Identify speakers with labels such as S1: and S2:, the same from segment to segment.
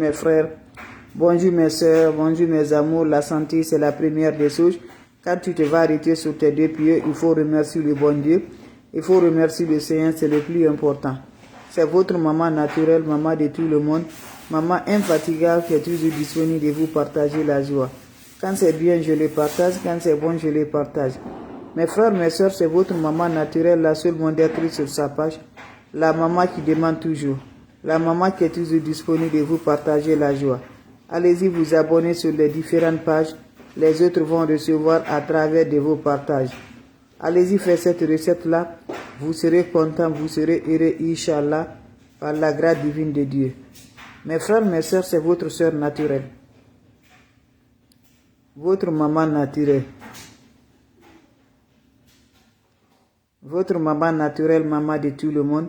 S1: Mes frères, bonjour mes soeurs, bonjour mes amours. La santé, c'est la première des choses. Quand tu te vas arrêter sur tes deux pieds, il faut remercier le bon Dieu. Il faut remercier le Seigneur, c'est le plus important. C'est votre maman naturelle, maman de tout le monde. Maman infatigable qui est toujours disponible de vous partager la joie. Quand c'est bien, je le partage. Quand c'est bon, je le partage. Mes frères, mes soeurs, c'est votre maman naturelle, la seule modératrice sur sa page. La maman qui demande toujours. La maman qui est toujours disponible de vous partager la joie. Allez-y vous abonner sur les différentes pages. Les autres vont recevoir à travers de vos partages. Allez-y faire cette recette-là. Vous serez content, vous serez heureux, Inch'Allah, par la grâce divine de Dieu. Mes frères, mes soeurs, c'est votre soeur naturelle. Votre maman naturelle. Votre maman naturelle, maman de tout le monde.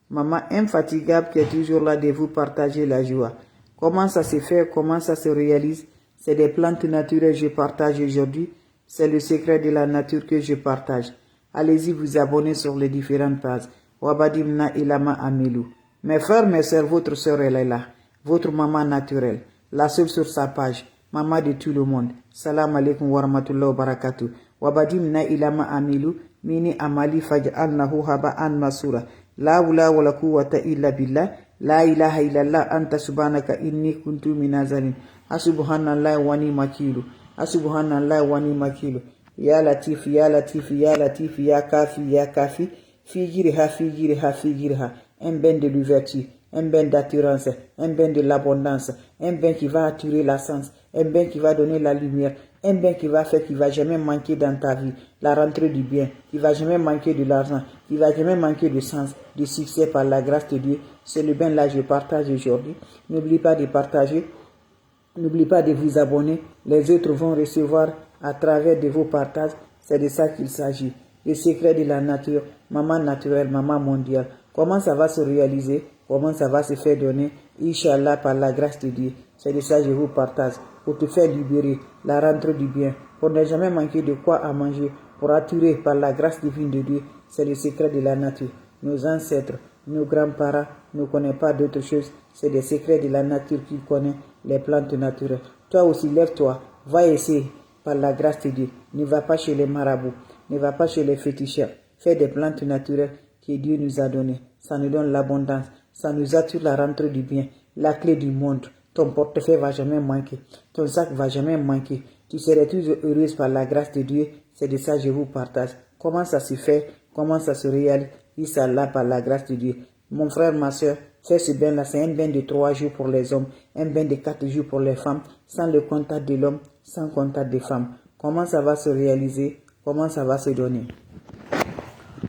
S1: Maman infatigable qui est toujours là de vous partager la joie. Comment ça se fait, comment ça se réalise? C'est des plantes naturelles que je partage aujourd'hui. C'est le secret de la nature que je partage. Allez-y vous abonner sur les différentes pages. Wabadimna ilama amilou. Mes frères, mes soeurs, votre soeur elle est là. Votre maman naturelle. La seule sur sa page. Maman de tout le monde. Salam alaikum wa rahmatullahi wa barakatuh. Wabadimna ilama amilou. Mini amali faj'alnahu haba'an masura. La wula wala quwwata illa billah. La ilaha illallah anta subhanaka inni kuntu minazalin. Asubhanallah wa ni makilu. Asubhanallah wa ni makilu. Ya latif, ya latif, ya latif, ya kafi, ya kafi. Figirha, figirha, figirha. Un bain de l'ouverture, un bain d'attirance, un bain de l'abondance, un bain qui va attirer la sens, un bain qui va donner la lumière, un bain qui va faire qu'il ne va jamais manquer dans ta vie, la rentrée du bien, qui ne va jamais manquer de l'argent, qui ne va jamais manquer de sens, de succès par la grâce de Dieu. C'est le bain là que je partage aujourd'hui. N'oublie pas de partager, n'oublie pas de vous abonner. Les autres vont recevoir à travers de vos partages. C'est de ça qu'il s'agit. Le secret de la nature, maman naturelle, maman mondiale. Comment ça va se réaliser? Comment ça va se faire donner? Inch'Allah, par la grâce de Dieu. C'est de ça que je vous partage. Pour te faire libérer, la rentrée du bien. Pour ne jamais manquer de quoi à manger. Pour attirer par la grâce divine de Dieu. C'est le secret de la nature. Nos ancêtres, nos grands-parents ne connaissent pas d'autre chose. C'est des secrets de la nature qu'ils connaissent, les plantes naturelles. Toi aussi, lève-toi. Va essayer par la grâce de Dieu. Ne va pas chez les marabouts. Ne va pas chez les féticheurs. Fais des plantes naturelles que Dieu nous a données. Ça nous donne l'abondance. Ça nous attire la rentrée du bien. La clé du monde. Ton portefeuille va jamais manquer. Ton sac va jamais manquer. Tu serais toujours heureuse par la grâce de Dieu. C'est de ça que je vous partage. Comment ça se fait? Comment ça se réalise? Inch'Allah par la grâce de Dieu. Mon frère, ma soeur, fais ce bain-là. C'est un bain de 3 jours pour les hommes. Un bain de 4 jours pour les femmes. Sans le contact de l'homme. Sans contact des femmes. Comment ça va se réaliser? Comment ça va se donner?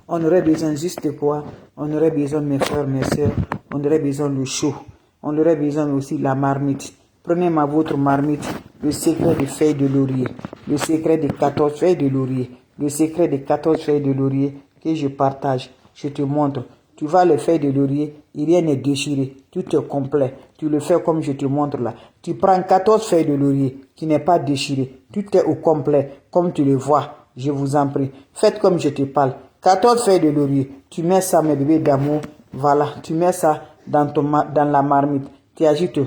S1: On aurait besoin juste de quoi? On aurait besoin, mes frères, mes soeurs, on aurait besoin de chaud. On aurait besoin aussi de la marmite. Prenez votre marmite, le secret des feuilles de laurier, le secret des 14 feuilles de laurier, le secret des 14 feuilles de laurier que je partage. Je te montre. Tu vois les feuilles de laurier, rien n'est déchiré, tout est complet. Tu le fais comme je te montre là. Tu prends 14 feuilles de laurier qui n'est pas déchiré, tout est au complet, comme tu le vois. Je vous en prie, faites comme je te parle. 14 feuilles de laurier, tu mets ça, mes bébés d'amour, voilà, tu mets ça dans la marmite, tu ajoutes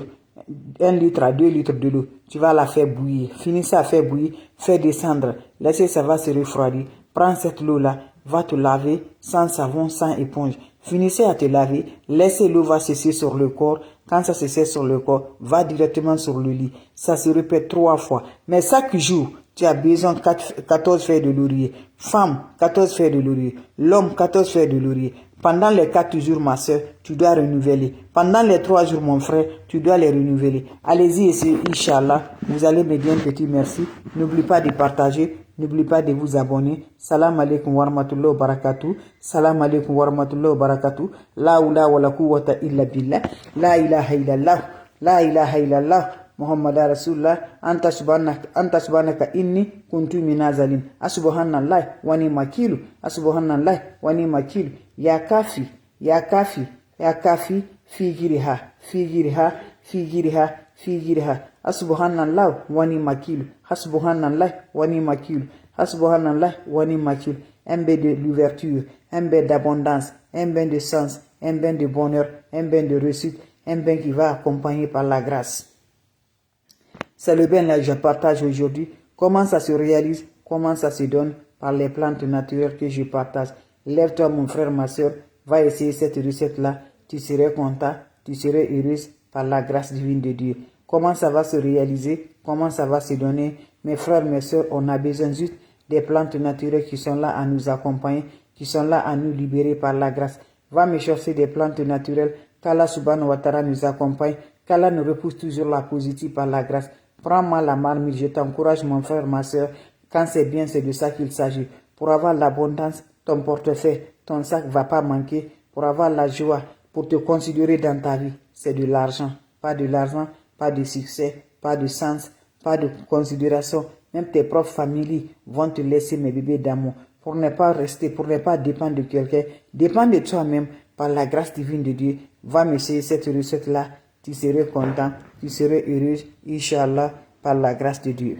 S1: 1 litre à 2 litres de l'eau, tu vas la faire bouillir, finissez à faire bouillir, fais descendre, laissez ça va se refroidir, prends cette eau-là, va te laver sans savon, sans éponge, finissez à te laver, laissez l'eau va cesser sur le corps, quand ça se sèche sur le corps, va directement sur le lit, ça se répète 3 fois, mais chaque jour, tu as besoin de 14 feuilles de laurier. Femme, 14 feuilles de laurier. L'homme, 14 feuilles de laurier. Pendant les 4 jours, ma soeur, tu dois renouveler. Pendant les 3 jours, mon frère, tu dois les renouveler. Allez-y, essayez, Inch'Allah. Vous allez me dire un petit merci. N'oublie pas de partager. N'oublie pas de vous abonner. Salam alaikum wa rahmatullahi wa barakatuh. Salam alaikum wa rahmatullahi wa barakatuh. La oula wa la quwwata illa billah. La ilaha illallah. La ilaha illallah. Muhammad Rasulullah, anta subhanaka inni kuntu minazalin. Asubhanallah wa ni makilu. Asubhanallah wa ni makilu. Ya kafi, ya kafi, ya kafi, figiriha, figiriha, figiriha, figiriha. Asubhanallah wa ni makilu. Asubhanallah wa ni makilu. Asubhanallah wa ni makilu. Un bain de l'ouverture, un bain d'abondance, un bain de sens, un bain de bonheur, un bain de réussite, un bain qui va accompagner par la grâce. C'est le bain là que je partage aujourd'hui. Comment ça se réalise, comment ça se donne par les plantes naturelles que je partage. Lève-toi mon frère, ma soeur, va essayer cette recette-là. Tu serais content, tu serais heureuse par la grâce divine de Dieu. Comment ça va se réaliser, comment ça va se donner. Mes frères, mes soeurs, on a besoin juste des plantes naturelles qui sont là à nous accompagner, qui sont là à nous libérer par la grâce. Va me chercher des plantes naturelles, qu'Allah subhanahu wa ta'ala nous accompagne, qu'Allah nous repousse toujours la positive par la grâce. Prends-moi la marmite, je t'encourage mon frère, ma soeur. Quand c'est bien, c'est de ça qu'il s'agit. Pour avoir l'abondance, ton portefeuille, ton sac ne va pas manquer. Pour avoir la joie, pour te considérer dans ta vie, c'est de l'argent. Pas de l'argent, pas de succès, pas de sens, pas de considération. Même tes propres familles vont te laisser, mes bébés d'amour. Pour ne pas rester, pour ne pas dépendre de quelqu'un, dépends de toi-même par la grâce divine de Dieu. Va m'essayer cette recette-là. Tu serais content, tu serais heureuse, Inch'Allah, par la grâce de Dieu.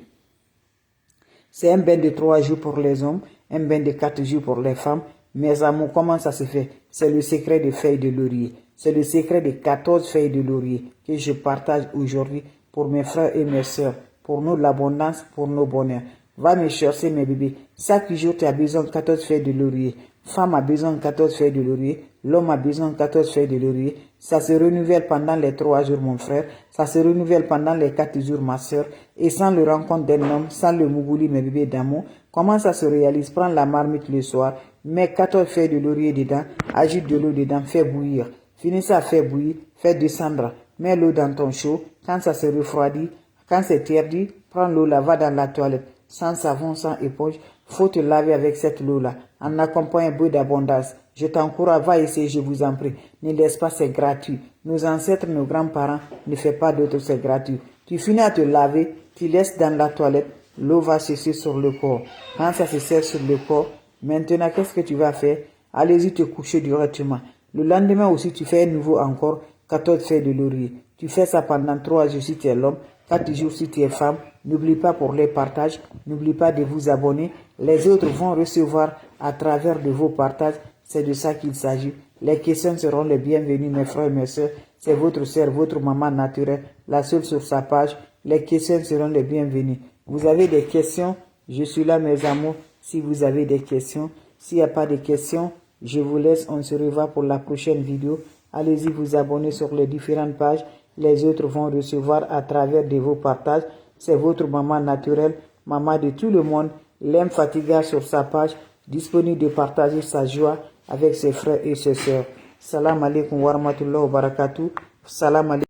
S1: C'est un bain de 3 jours pour les hommes, un bain de 4 jours pour les femmes. Mes amours, comment ça se fait? C'est le secret des feuilles de laurier. C'est le secret des 14 feuilles de laurier que je partage aujourd'hui pour mes frères et mes soeurs, pour nous l'abondance, pour nos bonheurs. Va me chercher mes bébés. Chaque jour, tu as besoin de 14 feuilles de laurier. Femme a besoin de 14 feuilles de laurier. L'homme a besoin de 14 feuilles de laurier. Ça se renouvelle pendant les 3 jours, mon frère. Ça se renouvelle pendant les 4 jours, ma soeur. Et sans le rencontre d'un homme, sans le mougouli, mes bébés d'amour, comment ça se réalise? Prends la marmite le soir, mets 14 feuilles de laurier dedans, ajoute de l'eau dedans, fais bouillir. Finis ça, fais bouillir, fais descendre. Mets l'eau dans ton chaud. Quand ça se refroidit, quand c'est tiède, prends l'eau là, va dans la toilette. Sans savon, sans éponge, faut te laver avec cette eau-là, en accompagnant un peu d'abondance. Je t'encourage, va essayer, je vous en prie. Ne laisse pas, c'est gratuit. Nos ancêtres, nos grands-parents ne font pas d'autre, c'est gratuit. Tu finis à te laver, tu laisses dans la toilette, l'eau va sécher sur le corps. Quand ça se sert sur le corps, maintenant, qu'est-ce que tu vas faire? Allez-y te coucher directement. Le lendemain aussi, tu fais un nouveau encore 14 feuilles de laurier. Tu fais ça pendant 3 jours si tu es l'homme, 4 jours si tu es femme. N'oublie pas pour les partages, n'oublie pas de vous abonner. Les autres vont recevoir à travers de vos partages. C'est de ça qu'il s'agit. Les questions seront les bienvenues, mes frères et mes soeurs. C'est votre sœur, votre maman naturelle, la seule sur sa page. Les questions seront les bienvenues. Vous avez des questions? Je suis là, mes amours. Si vous avez des questions, s'il n'y a pas de questions, je vous laisse. On se revoit pour la prochaine vidéo. Allez-y vous abonner sur les différentes pages. Les autres vont recevoir à travers de vos partages. C'est votre maman naturelle, maman de tout le monde, l'infatigable sur sa page, disponible de partager sa joie avec ses frères et ses sœurs. Salam alaikum wa rahmatullahi wa barakatuh. Salam alaikum.